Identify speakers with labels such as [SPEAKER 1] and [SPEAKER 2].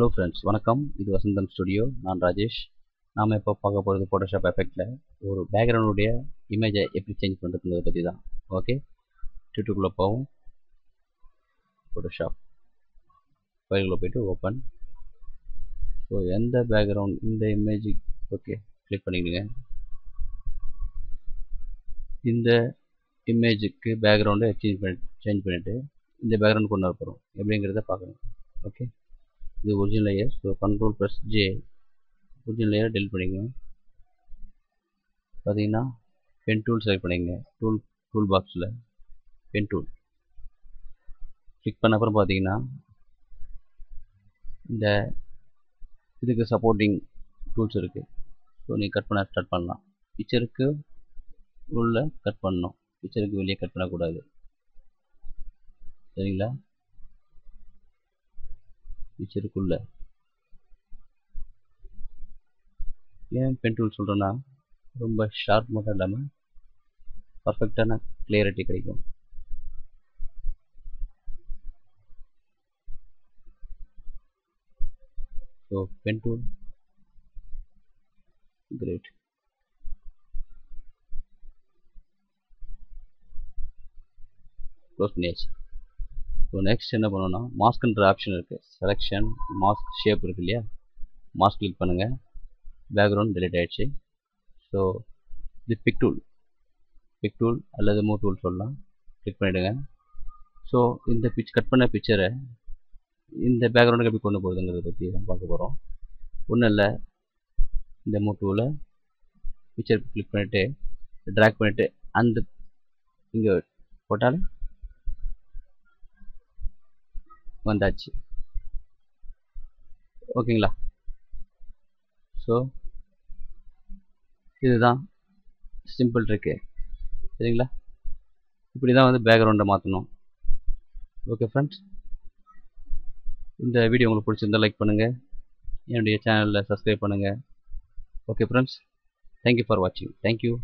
[SPEAKER 1] Hello friends, வணக்கம். இது வசந்தம் studio. நான் ராஜேஷ். நாம் இப்போ பார்க்க போகிறது ஃபோட்டோஷாப் எஃபெக்டில் ஒரு பேக்ரவுண்டுடைய இமேஜை எப்படி சேஞ்ச் பண்ணுறதுங்கிறத பற்றி தான். ஓகே, ட்விட்டருக்குள்ளே போவோம். ஃபோட்டோஷாப் ஃபைலுக்குள்ளே போய்ட்டு ஓப்பன். ஸோ எந்த பேக்ரவுண்ட் இந்த இமேஜ் ஓகே கிளிக் பண்ணிக்கோங்க. இந்த இமேஜுக்கு பேக்ரவுண்டை சேஞ்ச் பண்ணிவிட்டு இந்த பேக்ரவுண்ட் கொண்டு வர போகிறோம் எப்படிங்கிறத பார்க்கணும். ஓகே, இது original layer. So Ctrl+J original layer delete பண்ணிக்கோங்க. பார்த்தீங்கன்னா பென் டூல் செலக்ட் பண்ணிக்கங்க. டூல் பாக்ஸில் பென் டூல் கிளிக் பண்ண அப்புறம் பார்த்தீங்கன்னா இந்த இதுக்கு சப்போர்ட்டிங் டூல்ஸ் இருக்குது. ஸோ நீங்கள் கட் பண்ண ஸ்டார்ட் பண்ணலாம். பிக்சருக்கு உள்ள கட் பண்ணணும், பிக்சருக்கு வெளியே கட் பண்ணக்கூடாது. சரிங்களா? பிக்சருக்குள்ள ஏன் பென் டூல் சொல்கிறேன்னா ரொம்ப ஷார்ப் மட்டும் இல்லாமல் பர்ஃபெக்டான கிளியரிட்டி கிடைக்கும். So pen tool great. Close பண்ணியாச்சு. ஸோ நெக்ஸ்ட் என்ன பண்ணணும்னா மாஸ்க்ன்ற ஆப்ஷன் இருக்குது. செலெக்ஷன் மாஸ்க் ஷேப் இருக்குது இல்லையா, மாஸ்க் கிளிக் பண்ணுங்கள். பேக்ரவுண்ட் டெலிட் ஆகிடுச்சு. ஸோ இது பிக் டூல் அல்லது மூவ் டூல் சொல்லலாம். கிளிக் பண்ணிவிடுங்க. ஸோ இந்த கட் பண்ண பிக்சரை இந்த பேக்ரவுண்டுக்கு எப்படி கொண்டு போகுதுங்கிறத பற்றி தான் பார்க்க போகிறோம். ஒன்றும் இல்லை, இந்த மூவ் டூலை பிக்சர் கிளிக் பண்ணிவிட்டு ட்ராக் பண்ணிவிட்டு அந்த இங்கே போட்டால் வந்தாச்சு. ஓகேங்களா? ஸோ இதுதான் சிம்பிள் ட்ரிக்கு. சரிங்களா? இப்படி தான் வந்து பேக்ரவுண்டை மாற்றணும். ஓகே ஃப்ரெண்ட்ஸ், இந்த வீடியோ உங்களுக்கு பிடிச்சிருந்தால் லைக் பண்ணுங்கள், என்னுடைய சேனலில் சப்ஸ்கிரைப் பண்ணுங்கள். ஓகே ஃப்ரெண்ட்ஸ், தேங்க்யூ ஃபார் வாட்சிங். தேங்க்யூ.